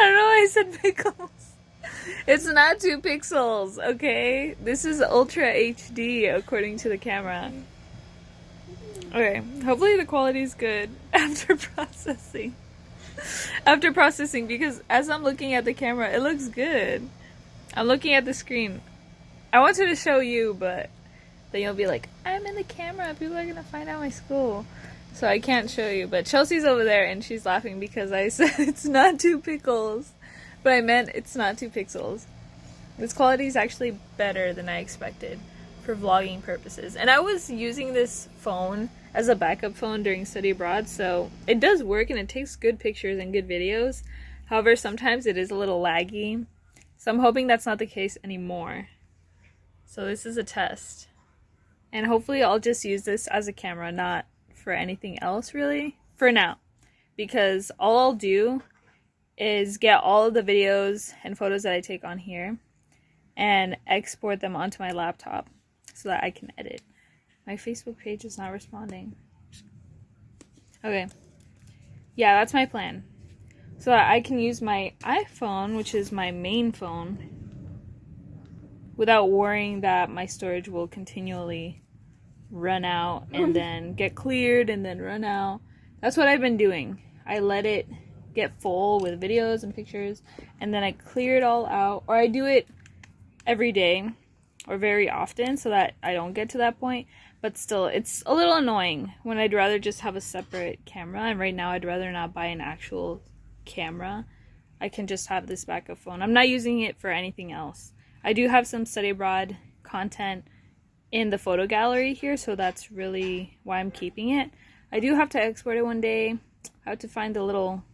don't know why I said pickles. It's not 2 pixels, okay? This is Ultra HD according to the camera. Okay, hopefully the quality is good after processing. After processing, because as I'm looking at the camera, it looks good. I'm looking at the screen. I wanted to show you, but then you'll be like, I'm in the camera, people are gonna find out my school. So I can't show you, but Chelsea's over there and she's laughing because I said it's not 2 pickles. But I meant it's not 2 pixels. This quality is actually better than I expected for vlogging purposes. And I was using this phone as a backup phone during study abroad, so it does work and it takes good pictures and good videos. However, sometimes it is a little laggy. So I'm hoping that's not the case anymore. So this is a test. And hopefully I'll just use this as a camera, not for anything else really, for now. Because all I'll do is get all of the videos and photos that I take on here and export them onto my laptop so that I can edit. My Facebook page is not responding. Okay. Yeah, that's my plan. So that I can use my iPhone, which is my main phone, without worrying that my storage will continually run out and then get cleared and then run out. That's what I've been doing. I let it get full with videos and pictures and then I clear it all out, or I do it every day or very often so that I don't get to that point. But still, it's a little annoying when I'd rather just have a separate camera, and right now I'd rather not buy an actual camera. I can just have this backup phone. I'm not using it for anything else. I do have some study abroad content in the photo gallery here, so that's really why I'm keeping it. I do have to export it one day. I have to find the little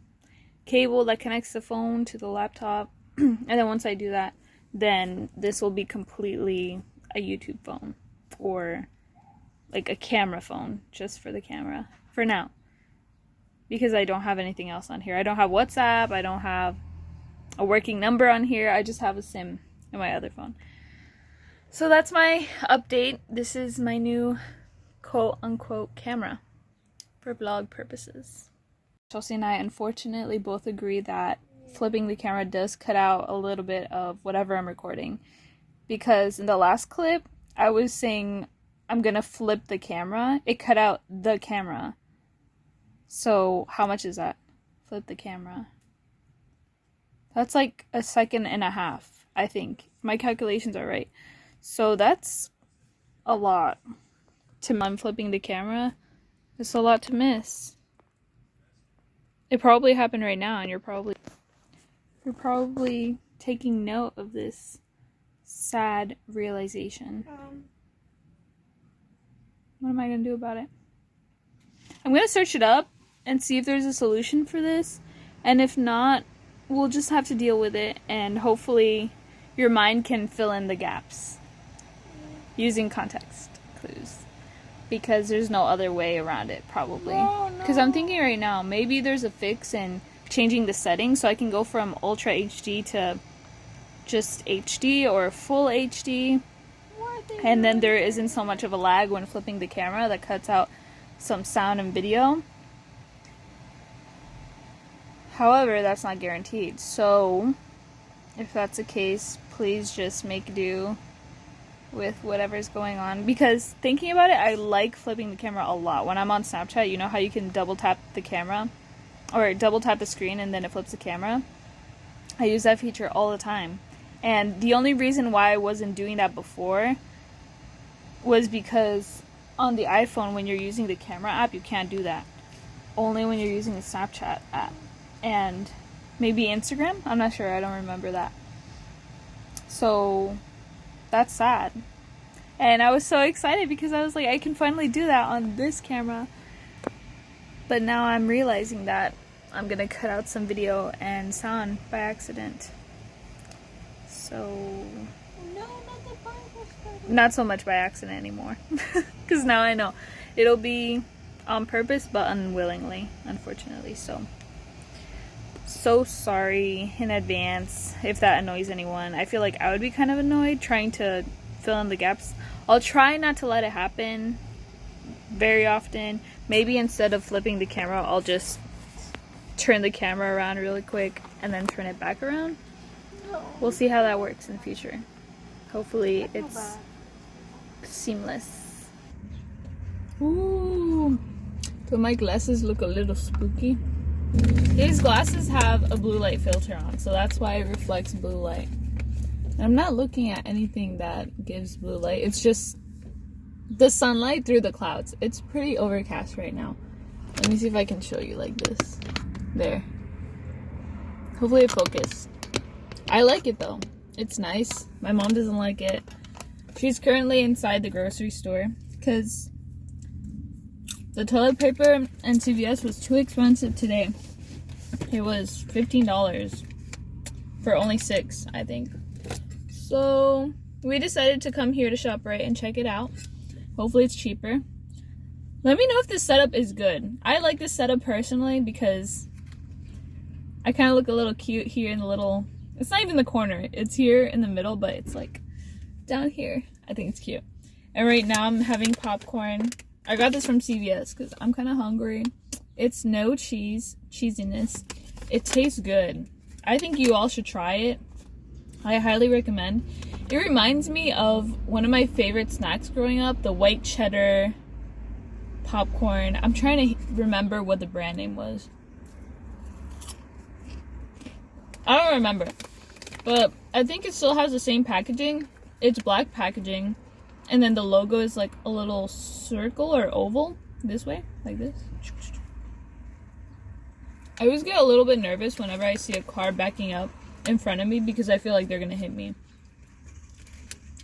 cable that connects the phone to the laptop, and then once I do that, then this will be completely a YouTube phone or like a camera phone just for the camera for now, because I don't have anything else on here. I don't have WhatsApp, I don't have a working number on here, I just have a SIM in my other phone. So that's my update. This is my new quote-unquote camera for vlog purposes. Chelsea and I unfortunately both agree that flipping the camera does cut out a little bit of whatever I'm recording, because in the last clip I was saying I'm gonna flip the camera. It cut out the camera. So how much is that? Flip the camera. That's like 1.5 seconds, I think. If my calculations are right. So that's a lot to I'm flipping the camera. It's a lot to miss. It probably happened right now, and you're probably taking note of this sad realization. What am I gonna do about it? I'm gonna search it up and see if there's a solution for this, and if not, we'll just have to deal with it, and hopefully your mind can fill in the gaps using context clues, because there's no other way around it probably. Because I'm thinking right now, maybe there's a fix in changing the settings so I can go from Ultra HD to just HD or full HD, and then there isn't so much of a lag when flipping the camera that cuts out some sound and video. However, that's not guaranteed, so if that's the case, please just make do with whatever's going on, because thinking about it, I like flipping the camera a lot. When I'm on Snapchat, you know how you can double tap the camera or double tap the screen and then it flips the camera? I use that feature all the time, and the only reason why I wasn't doing that before was because on the iPhone, when you're using the camera app, you can't do that. Only when you're using the Snapchat app and maybe Instagram. I'm not sure, I don't remember that. So that's sad. And I was so excited because I was like, I can finally do that on this camera. But now I'm realizing that I'm gonna cut out some video and sound by accident. So not so much by accident anymore, because now I know it'll be on purpose but unwillingly, unfortunately. So sorry in advance if that annoys anyone. I feel like I would be kind of annoyed trying to fill in the gaps. I'll try not to let it happen very often. Maybe instead of flipping the camera, I'll just turn the camera around really quick and then turn it back around. We'll see how that works in the future. Hopefully it's seamless. Ooh, so my glasses look a little spooky. These glasses have a blue light filter on, so that's why it reflects blue light. I'm not looking at anything that gives blue light. It's just the sunlight through the clouds. It's pretty overcast right now. Let me see if I can show you like this. There. Hopefully it focused. I like it though. It's nice. My mom doesn't like it. She's currently inside the grocery store because the toilet paper and CVS was too expensive today. It was $15 for only 6, I think. So we decided to come here to ShopRite and check it out. Hopefully it's cheaper. Let me know if this setup is good. I like this setup personally because I kind of look a little cute here in the little... It's not even the corner. It's here in the middle, but it's like down here. I think it's cute. And right now I'm having popcorn. I got this from CVS because I'm kind of hungry. It's no cheesiness. It tastes good. I think you all should try it. I highly recommend. It reminds me of one of my favorite snacks growing up, the white cheddar popcorn. I'm trying to remember what the brand name was. I don't remember. But I think it still has the same packaging. It's black packaging. And then the logo is like a little circle or oval. This way. Like this. I always get a little bit nervous whenever I see a car backing up in front of me because I feel like they're gonna hit me.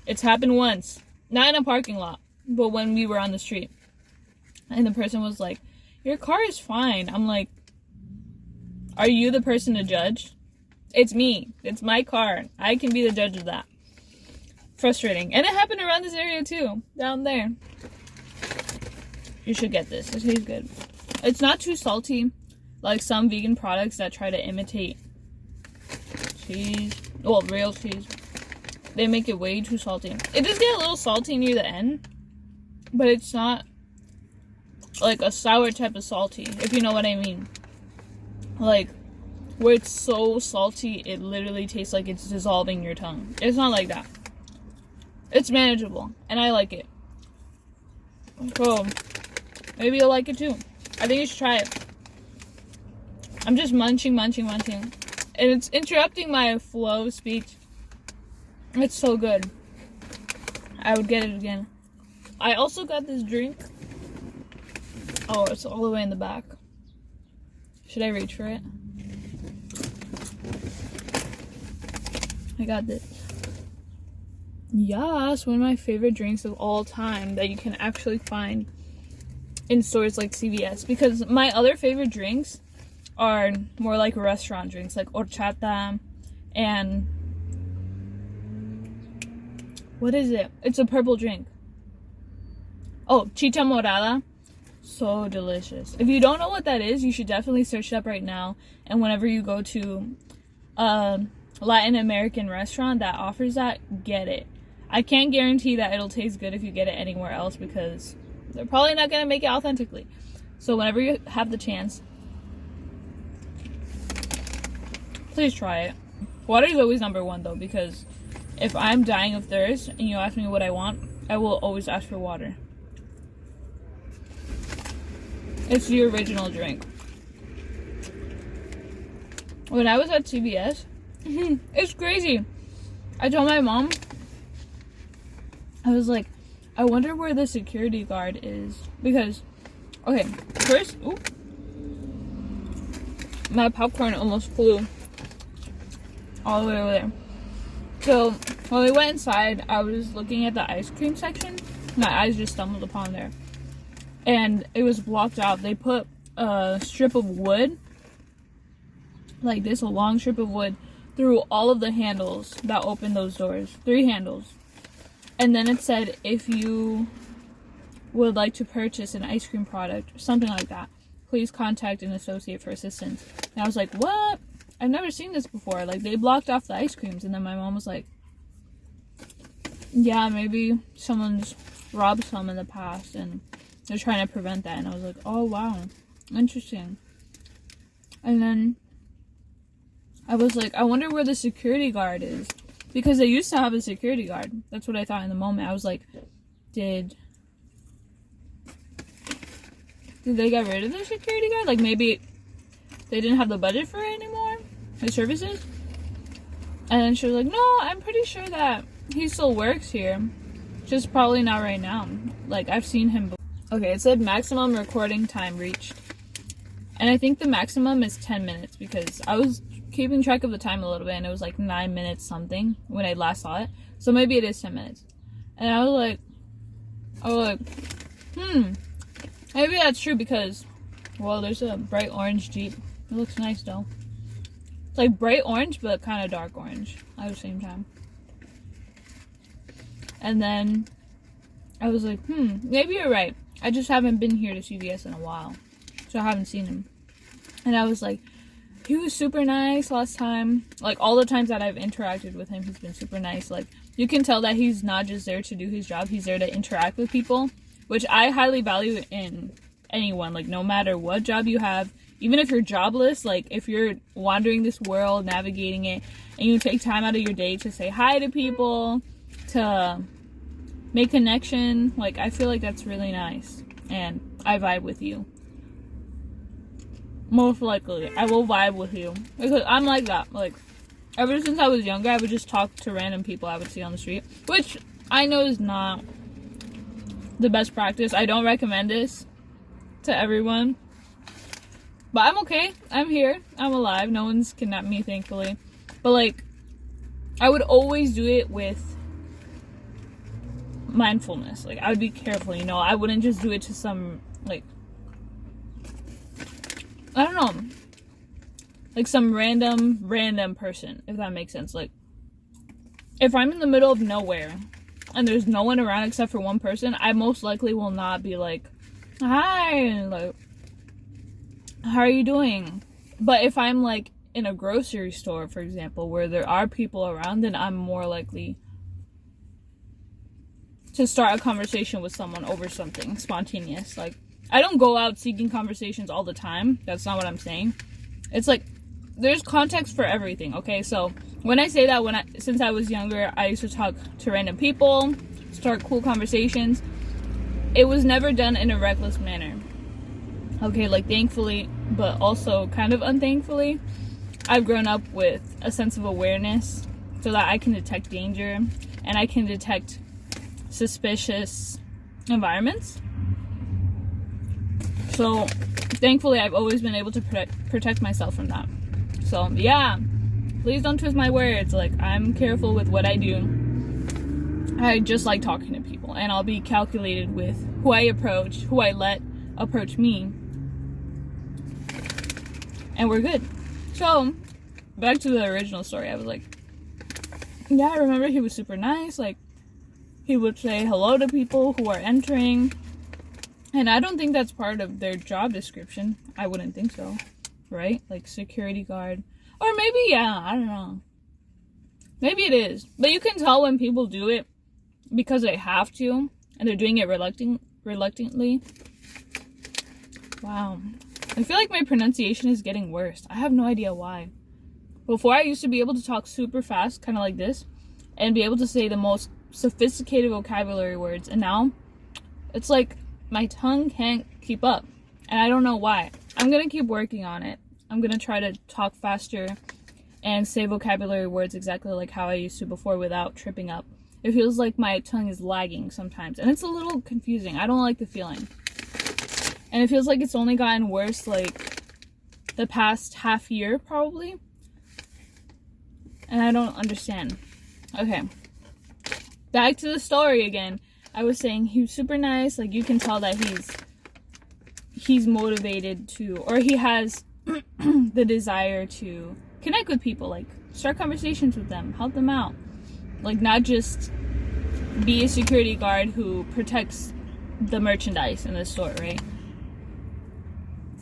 It's happened once. Not in a parking lot. But when we were on the street. And the person was like, your car is fine. I'm like, are you the person to judge? It's me. It's my car. I can be the judge of that. Frustrating. And it happened around this area too. Down there. You should get this. It tastes good. It's not too salty. Like some vegan products that try to imitate cheese. Well, real cheese. They make it way too salty. It does get a little salty near the end. But it's not like a sour type of salty. If you know what I mean. Like... where it's so salty, it literally tastes like it's dissolving your tongue. It's not like that. It's manageable, and I like it. So, maybe you'll like it too. I think you should try it. I'm just munching. And it's interrupting my flow of speech. It's so good. I would get it again. I also got this drink. Oh, it's all the way in the back. Should I reach for it? I got this. Yes, one of my favorite drinks of all time that you can actually find in stores like CVS. Because my other favorite drinks are more like restaurant drinks, like horchata and... what is it? It's a purple drink. Oh, chicha morada. So delicious. If you don't know what that is, you should definitely search it up right now. And whenever you go to Latin American restaurant that offers that, get it. I can't guarantee that it'll taste good if you get it anywhere else because they're probably not going to make it authentically. So whenever you have the chance, please try it. Water is always number one though, because if I'm dying of thirst and you ask me what I want, I will always ask for water. It's the original drink. When I was at CVS, it's crazy. I told my mom, I was like, I wonder where the security guard is. Because, okay, first, my popcorn almost flew all the way over there. So, when we went inside, I was looking at the ice cream section. My eyes just stumbled upon there. And it was blocked out. They put a strip of wood, like this, a long strip of wood, through all of the handles that open those doors. 3 handles. And then it said, if you would like to purchase an ice cream product, something like that, please contact an associate for assistance. And I was like, what? I've never seen this before. Like, they blocked off the ice creams. And then my mom was like, yeah, maybe someone's robbed some in the past and they're trying to prevent that. And I was like, oh, wow. Interesting. And then I was like, I wonder where the security guard is. Because they used to have a security guard. That's what I thought in the moment. I was like, did they get rid of the security guard? Like, maybe they didn't have the budget for it anymore? The services? And then she was like, no, I'm pretty sure that he still works here. Just probably not right now. Like, I've seen him before. Okay, it said maximum recording time reached. And I think the maximum is 10 minutes because I was keeping track of the time a little bit and it was like 9 minutes something when I last saw it. So maybe it is 10 minutes. And I was like, maybe that's true because, well, there's a bright orange Jeep. It looks nice though. It's like bright orange but kind of dark orange at the same time. And then I was like, maybe you're right. I just haven't been here to CVS in a while. So I haven't seen him. And I was like, he was super nice last time. Like, all the times that I've interacted with him, he's been super nice. Like, you can tell that he's not just there to do his job. He's there to interact with people, which I highly value in anyone. Like, no matter what job you have, even if you're jobless, like, if you're wandering this world, navigating it, and you take time out of your day to say hi to people, to make connection, like, I feel like that's really nice. And I vibe with you. Most likely, I will vibe with you. Because I'm like that. Like, ever since I was younger, I would just talk to random people I would see on the street. Which, I know is not the best practice. I don't recommend this to everyone. But I'm okay. I'm here. I'm alive. No one's kidnapped me, thankfully. But, like, I would always do it with mindfulness. Like, I would be careful, you know? I wouldn't just do it to some, like, I don't know, like some random person, if that makes sense. Like, if I'm in the middle of nowhere and there's no one around except for one person, I most likely will not be like, hi, like, how are you doing? But if I'm like in a grocery store, for example, where there are people around, then I'm more likely to start a conversation with someone over something spontaneous. Like, I don't go out seeking conversations all the time. That's not what I'm saying. It's like, there's context for everything, okay? So, when I say that, since I was younger, I used to talk to random people, start cool conversations. It was never done in a reckless manner. Okay, like, thankfully, but also kind of unthankfully, I've grown up with a sense of awareness so that I can detect danger and I can detect suspicious environments. So, thankfully, I've always been able to protect myself from that. So, yeah, please don't twist my words. Like, I'm careful with what I do. I just like talking to people, and I'll be calculated with who I approach, who I let approach me, and we're good. So, back to the original story. I was like, yeah, I remember he was super nice. Like, he would say hello to people who are entering. And I don't think that's part of their job description. I wouldn't think so, right? Like, security guard. Or maybe, yeah, I don't know. Maybe it is. But you can tell when people do it because they have to, and they're doing it reluctantly. Wow. I feel like my pronunciation is getting worse. I have no idea why. Before, I used to be able to talk super fast, kind of like this, and be able to say the most sophisticated vocabulary words. And now, it's like my tongue can't keep up, and I don't know why. I'm gonna keep working on it. I'm gonna try to talk faster and say vocabulary words exactly like how I used to before without tripping up. It feels like my tongue is lagging sometimes, and it's a little confusing. I don't like the feeling. And it feels like it's only gotten worse, like, the past half year, probably. And I don't understand. Okay. Back to the story again. I was saying he was super nice. Like, you can tell that he's motivated to, or he has the desire to connect with people, like, start conversations with them, help them out. Like, not just be a security guard who protects the merchandise in the store, right?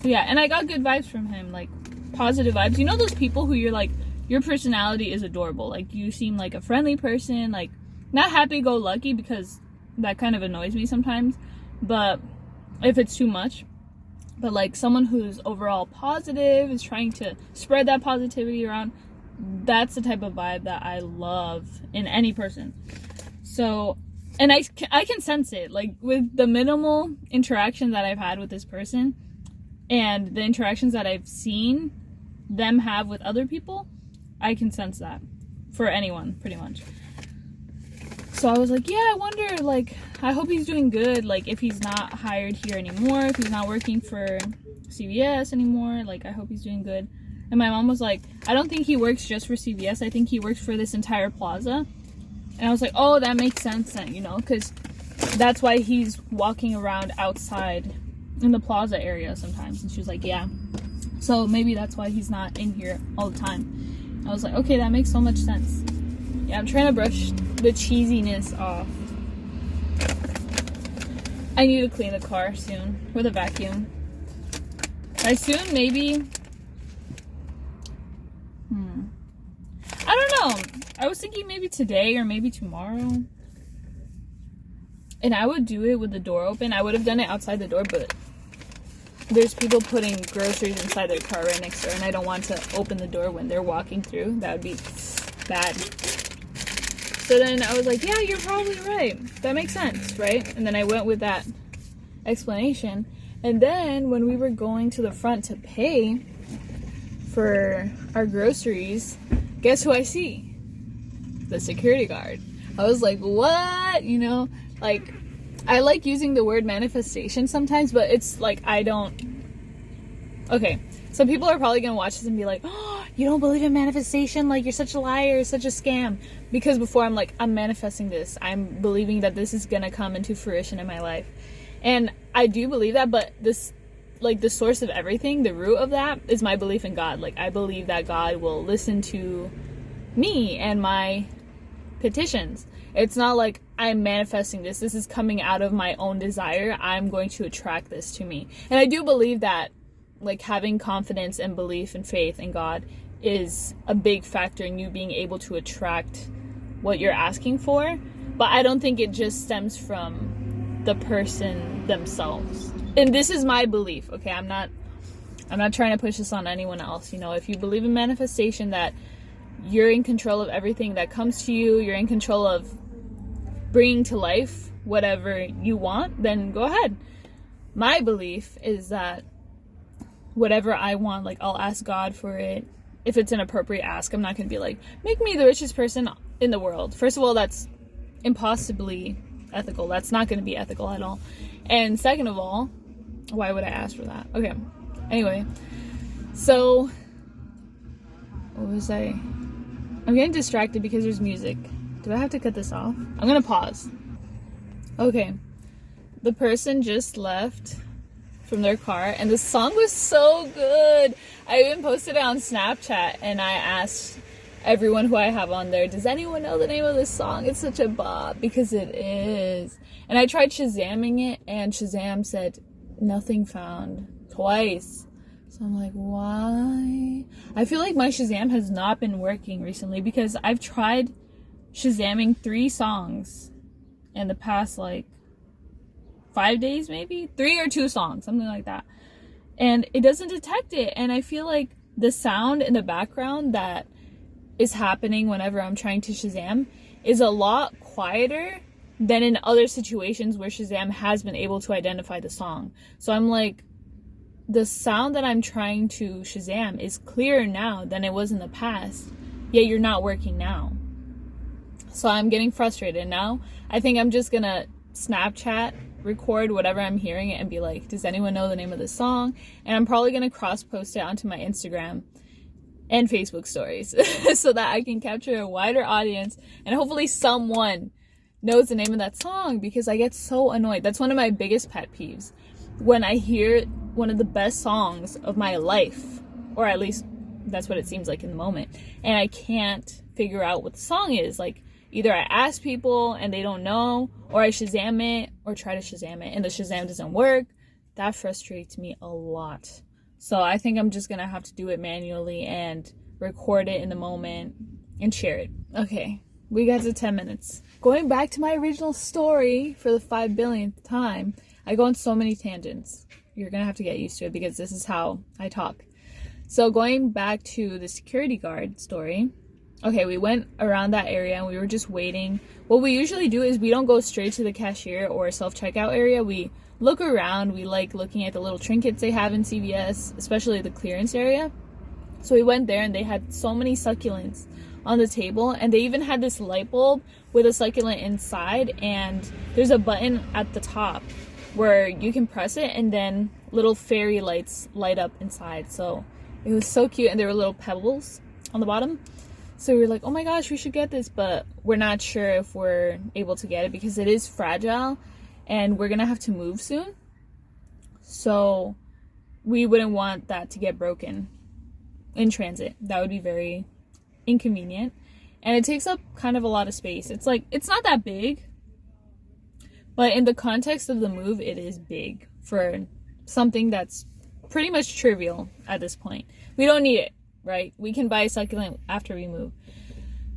So, yeah, and I got good vibes from him, like, positive vibes. You know those people who you're like, your personality is adorable. Like, you seem like a friendly person, like, not happy-go-lucky, because that kind of annoys me sometimes, but if it's too much, But like someone who's overall positive, is trying to spread that positivity around, that's the type of vibe that I love in any person. So, and I can sense it, like with the minimal interaction that I've had with this person and the interactions that I've seen them have with other people, I can sense that for anyone, pretty much. So I was like, yeah, I wonder, like, I hope he's doing good, like, if he's not hired here anymore, if he's not working for CVS anymore, like, I hope he's doing good. And my mom was like, I don't think he works just for CVS, I think he works for this entire plaza. And I was like, oh, that makes sense then, you know, because that's why he's walking around outside in the plaza area sometimes. And she was like, yeah, so maybe that's why he's not in here all the time. I was like, okay, that makes so much sense. Yeah, I'm trying to brush the cheesiness off. I need to clean the car soon with a vacuum. By soon, maybe. I don't know. I was thinking maybe today or maybe tomorrow. And I would do it with the door open. I would have done it outside the door, but there's people putting groceries inside their car right next door, and I don't want to open the door when they're walking through. That would be bad. So then I was like, yeah, you're probably right. That makes sense, right? And then I went with that explanation. And then when we were going to the front to pay for our groceries, guess who I see? The security guard. I was like, what? You know, like, I like using the word manifestation sometimes, but it's like, I don't. Okay, so people are probably gonna watch this and be like, oh, you don't believe in manifestation? Like, you're such a liar, such a scam. Because before I'm like, I'm manifesting this. I'm believing that this is gonna come into fruition in my life. And I do believe that, but this, like, the source of everything, the root of that is my belief in God. Like, I believe that God will listen to me and my petitions. It's not like I'm manifesting this. This is coming out of my own desire. I'm going to attract this to me. And I do believe that, like, having confidence and belief and faith in God is a big factor in you being able to attract what you're asking for. But I don't think it just stems from the person themselves. And this is my belief, okay? I'm not trying to push this on anyone else. You know, if you believe in manifestation, that you're in control of everything that comes to you, you're in control of bringing to life whatever you want, then go ahead. My belief is that whatever I want, like, I'll ask God for it. If it's an appropriate ask, I'm not going to be like, make me the richest person in the world. First of all, that's impossibly ethical. That's not going to be ethical at all. And second of all, why would I ask for that? Okay. Anyway, so what was I? I'm getting distracted because there's music. Do I have to cut this off? I'm going to pause. Okay. The person just left from their car, and the song was so good. I even posted it on Snapchat, and I asked everyone who I have on there, does anyone know the name of this song? It's such a bop, because it is. And I tried Shazamming it, and Shazam said nothing found twice. So I'm like, why? I feel like my Shazam has not been working recently, because I've tried Shazamming 3 songs in the past, like, 5 days, maybe 3 or 2 songs, something like that, and it doesn't detect it. And I feel like the sound in the background that is happening whenever I'm trying to Shazam is a lot quieter than in other situations where Shazam has been able to identify the song. So I'm like, the sound that I'm trying to Shazam is clearer now than it was in the past, yet you're not working now. So I'm getting frustrated now. I think I'm just gonna Snapchat record whatever I'm hearing it and be like, does anyone know the name of this song? And I'm probably gonna cross post it onto my Instagram and Facebook stories so that I can capture a wider audience, and hopefully someone knows the name of that song, because I get so annoyed. That's one of my biggest pet peeves, when I hear one of the best songs of my life, or at least that's what it seems like in the moment, and I can't figure out what the song is. Like, either I ask people and they don't know, or I Shazam it, or try to Shazam it and the Shazam doesn't work. That frustrates me a lot. So I think I'm just gonna have to do it manually and record it in the moment and share it. Okay, we got to 10 minutes. Going back to my original story for the 5 billionth time, I go on so many tangents. you're gonna have to get used to it because this is how I talk. So going back to the security guard story, okay, we went around that area and we were just waiting. What we usually do is we don't go straight to the cashier or self-checkout area. We look around. We like looking at the little trinkets they have in CVS, especially the clearance area. So we went there and they had so many succulents on the table, and they even had this light bulb with a succulent inside, and there's a button at the top where you can press it and then little fairy lights light up inside. So it was so cute, and there were little pebbles on the bottom. So we were like, oh my gosh, we should get this, but we're not sure if we're able to get it because it is fragile and we're gonna have to move soon. So we wouldn't want that to get broken in transit. That would be very inconvenient, and it takes up kind of a lot of space. It's like, it's not that big, but in the context of the move, it is big for something that's pretty much trivial at this point. We don't need it, right? We can buy a succulent after we move.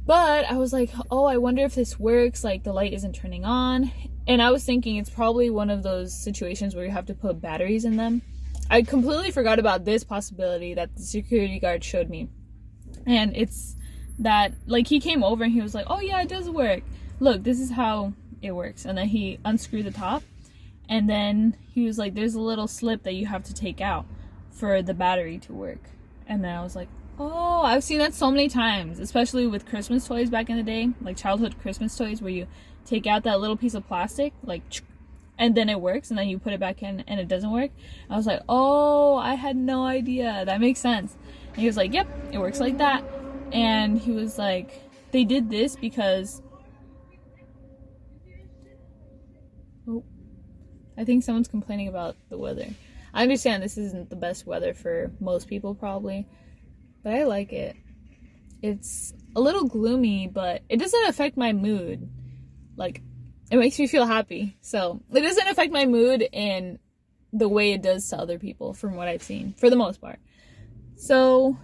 But I was like, oh, I wonder if this works, like the light isn't turning on. And I was thinking it's probably one of those situations where you have to put batteries in them. I completely forgot about this possibility that the security guard showed me. And it's that, like, he came over and he was like, oh yeah, it does work. Look, this is how it works. And then he unscrewed the top, and then he was like, there's a little slip that you have to take out for the battery to work. And then I was like, oh, I've seen that so many times, especially with Christmas toys back in the day, like childhood Christmas toys, where you take out that little piece of plastic, like, and then it works, and then you put it back in and it doesn't work. I was like, oh, I had no idea. That makes sense. And he was like, yep, it works like that. And he was like, they did this because, oh, I think someone's complaining about the weather. I understand this isn't the best weather for most people probably, but I like it. It's a little gloomy, but it doesn't affect my mood. Like, it makes me feel happy. So it doesn't affect my mood in the way it does to other people, from what I've seen, for the most part. So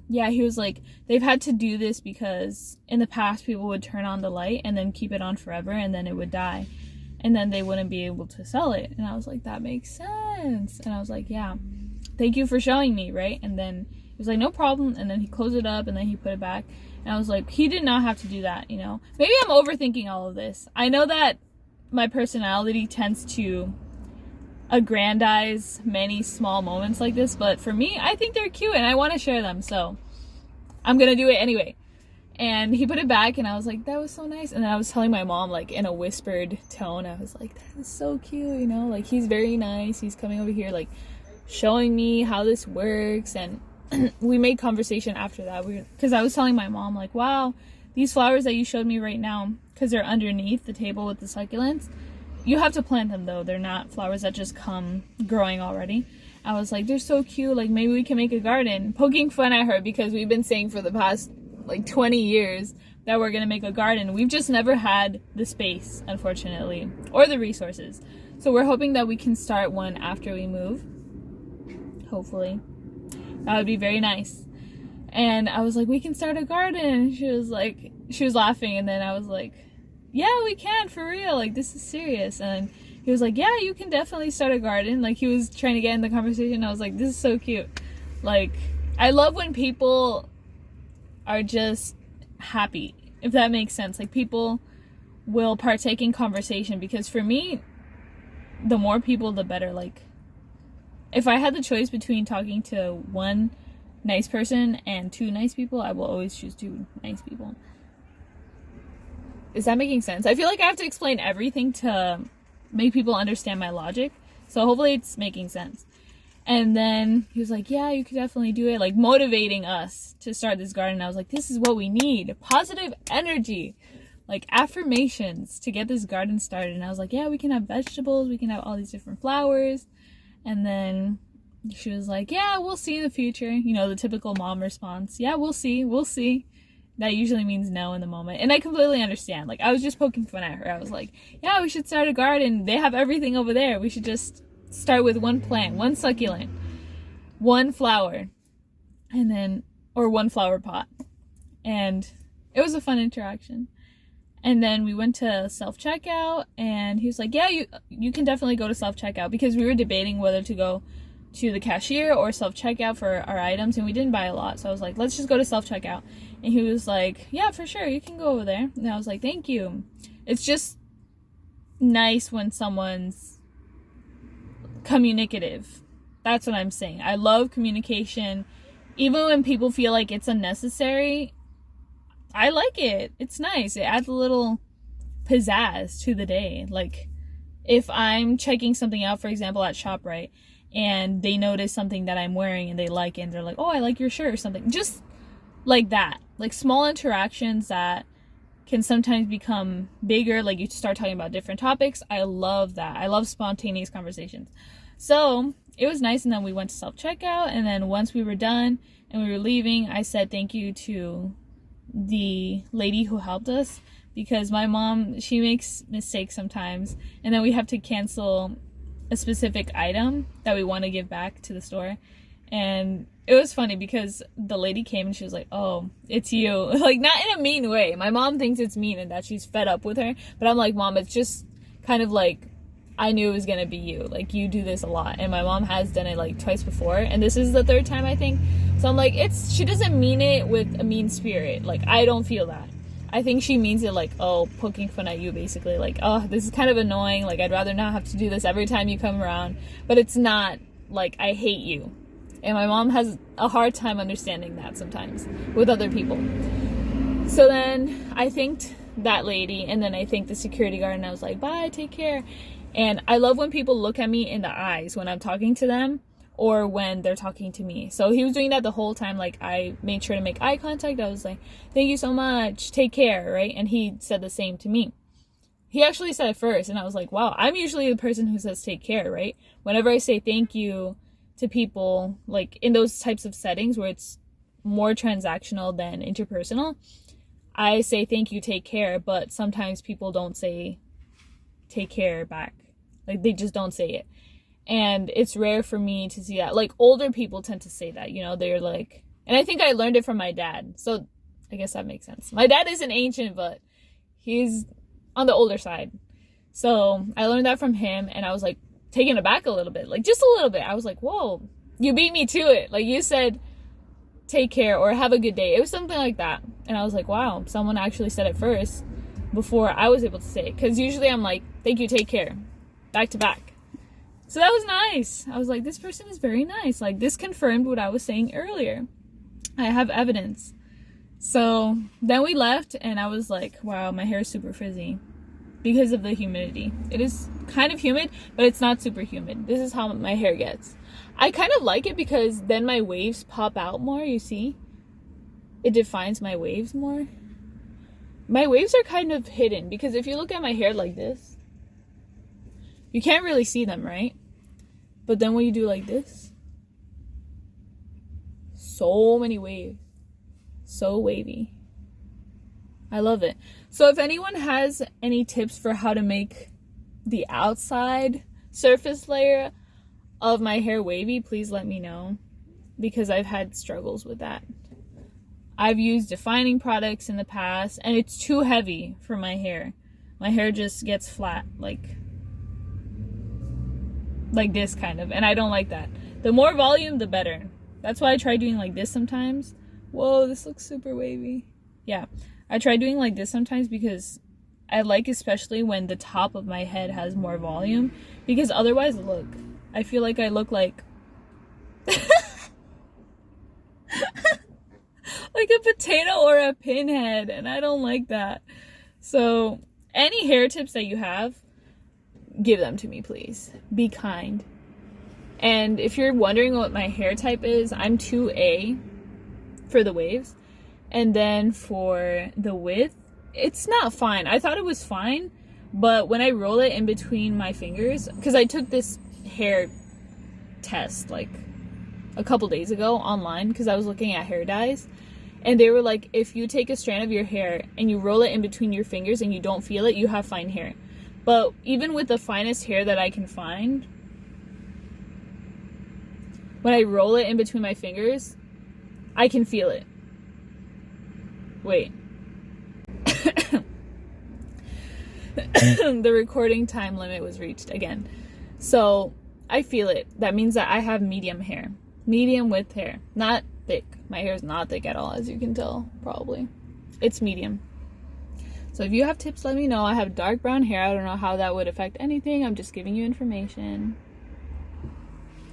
yeah, he was like, they've had to do this because in the past people would turn on the light and then keep it on forever, and then it would die, and then they wouldn't be able to sell it. And I was like, that makes sense. And I was like, yeah, thank you for showing me, right? And then he was like, no problem. And then he closed it up and then he put it back. And I was like, he did not have to do that, you know? Maybe I'm overthinking all of this. I know that my personality tends to aggrandize many small moments like this, but for me, I think they're cute and I want to share them, so I'm gonna do it anyway. And he put it back and I was like, that was so nice. And then I was telling my mom, like, in a whispered tone, I was like, that is so cute, you know? Like, he's very nice. He's coming over here, like, showing me how this works. And we made conversation after that, because I was telling my mom, like, wow, these flowers that you showed me right now, because they're underneath the table with the succulents, you have to plant them though. They're not flowers that just come growing already. I was like, they're so cute. Like, maybe we can make a garden. Poking fun at her because we've been saying for the past like 20 years that we're gonna make a garden. We've just never had the space, unfortunately, or the resources. So we're hoping that we can start one after we move. Hopefully. That would be very nice. And I was like, we can start a garden. She was laughing, and then I was like, yeah, we can, for real, like, this is serious. And he was like, yeah, you can definitely start a garden. Like, he was trying to get in the conversation. I was like, this is so cute. Like, I love when people are just happy, if that makes sense. Like, people will partake in conversation, because for me, the more people, the better. Like, if I had the choice between talking to one nice person and two nice people, I will always choose two nice people. Is that making sense? I feel like I have to explain everything to make people understand my logic. So hopefully it's making sense. And then he was like, yeah, you could definitely do it. Like, motivating us to start this garden. I was like, this is what we need. Positive energy. Like, affirmations to get this garden started. And I was like, yeah, we can have vegetables. We can have all these different flowers. And then she was like, yeah, we'll see in the future. You know, the typical mom response. Yeah, we'll see. We'll see. That usually means no in the moment. And I completely understand. Like, I was just poking fun at her. I was like, yeah, we should start a garden. They have everything over there. We should just start with one plant, one succulent, one flower, or one flower pot. And it was a fun interaction. And then we went to self-checkout, and he was like, yeah, you can definitely go to self-checkout, because we were debating whether to go to the cashier or self-checkout for our items, and we didn't buy a lot. So I was like, let's just go to self-checkout. And he was like, yeah, for sure, you can go over there. And I was like, thank you. It's just nice when someone's communicative. That's what I'm saying. I love communication. Even when people feel like it's unnecessary, I like it. It's nice. It adds a little pizzazz to the day. Like, if I'm checking something out, for example, at ShopRite, and they notice something that I'm wearing and they like it, and they're like, oh, I like your shirt or something. Just like that. Like, small interactions that can sometimes become bigger. Like, you start talking about different topics. I love that. I love spontaneous conversations. So it was nice. And then we went to self-checkout. And then once we were done and we were leaving, I said thank you to the lady who helped us, because my mom, she makes mistakes sometimes, and then we have to cancel a specific item that we want to give back to the store. And it was funny because the lady came and she was like, oh, it's you. Like, not in a mean way. My mom thinks it's mean and that she's fed up with her, but I'm like, Mom, it's just kind of like, I knew it was gonna be you. Like, you do this a lot, and my mom has done it like twice before, and this is the third time, I think. So I'm like, she doesn't mean it with a mean spirit. Like, I don't feel that. I think she means it like, oh, poking fun at you, basically. Like, oh, this is kind of annoying. Like, I'd rather not have to do this every time you come around. But it's not like I hate you. And my mom has a hard time understanding that sometimes with other people. So then I thanked that lady, and then I thanked the security guard, and I was like, bye, take care. And I love when people look at me in the eyes when I'm talking to them, or when they're talking to me. So he was doing that the whole time. Like, I made sure to make eye contact. I was like, thank you so much, take care, right? And he said the same to me. He actually said it first, and I was like, wow, I'm usually the person who says take care, right? Whenever I say thank you to people, like in those types of settings where it's more transactional than interpersonal, I say thank you, take care. But sometimes people don't say take care back. Like, they just don't say it. And it's rare for me to see that. Like, older people tend to say that, you know, they're like, and I think I learned it from my dad. So I guess that makes sense. My dad isn't ancient, but he's on the older side. So I learned that from him, and I was like taken aback a little bit, like just a little bit. I was like, whoa, you beat me to it. Like, you said take care or have a good day. It was something like that. And I was like, wow, someone actually said it first before I was able to say it. Because usually I'm like, thank you, take care, back to back. So that was nice. I was like, this person is very nice. Like, this confirmed what I was saying earlier. I have evidence. So then we left, and I was like, wow, my hair is super frizzy because of the humidity. It is kind of humid, but it's not super humid. This is how my hair gets. I kind of like it because then my waves pop out more, you see? It defines my waves more. My waves are kind of hidden because if you look at my hair like this, you can't really see them, right? But then when you do like this, so many waves. So wavy. I love it. So if anyone has any tips for how to make the outside surface layer of my hair wavy, please let me know, because I've had struggles with that. I've used defining products in the past, and it's too heavy for my hair. My hair just gets flat, like this kind of, and I don't like that. The more volume, the better. That's why I try doing like this sometimes. Whoa, this looks super wavy. Yeah, I try doing like this sometimes because I like, especially when the top of my head has more volume, because otherwise, look, I feel like I look like like a potato or a pinhead, and I don't like that. So any hair tips that you have, give them to me, please. Be kind. And if you're wondering what my hair type is, I'm 2A for the waves. And then for the width, it's not fine. I thought it was fine, but when I roll it in between my fingers, because I took this hair test like a couple days ago online because I was looking at hair dyes, and they were like, if you take a strand of your hair and you roll it in between your fingers and you don't feel it, you have fine hair. But even with the finest hair that I can find, when I roll it in between my fingers, I can feel it. Wait. The recording time limit was reached again. So I feel it. That means that I have medium hair. Medium width hair. Not thick. My hair is not thick at all, as you can tell, probably. It's medium. So if you have tips, let me know. I have dark brown hair. I don't know how that would affect anything. I'm just giving you information.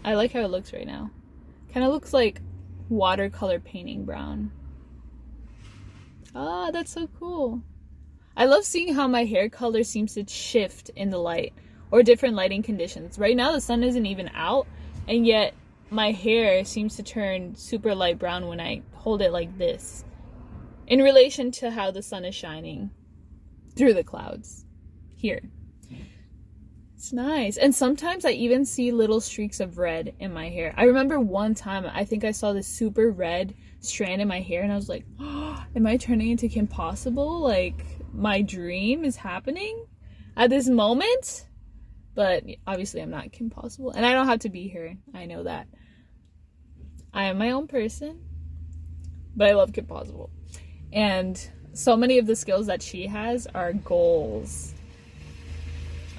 I like how it looks right now. Kind of looks like watercolor painting brown. Ah, that's so cool. I love seeing how my hair color seems to shift in the light or different lighting conditions. Right now the sun isn't even out, and yet my hair seems to turn super light brown when I hold it like this, in relation to how the sun is shining through the clouds here. It's nice. And sometimes I even see little streaks of red in my hair. I remember one time I think I saw this super red strand in my hair, and I was like, oh, am I turning into Kim Possible? Like, my dream is happening at this moment? But obviously I'm not Kim Possible, and I don't have to be her. I know that. I am my own person, but I love Kim Possible. And so many of the skills that she has are goals.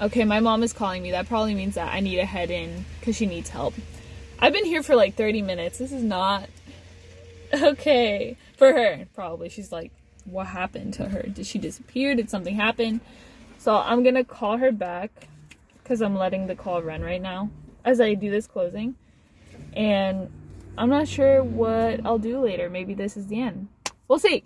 Okay, my mom is calling me. That probably means that I need to head in because she needs help. I've been here for like 30 minutes. This is not okay for her. Probably. She's like, what happened to her? Did she disappear? Did something happen? So I'm going to call her back because I'm letting the call run right now as I do this closing. And I'm not sure what I'll do later. Maybe this is the end. We'll see.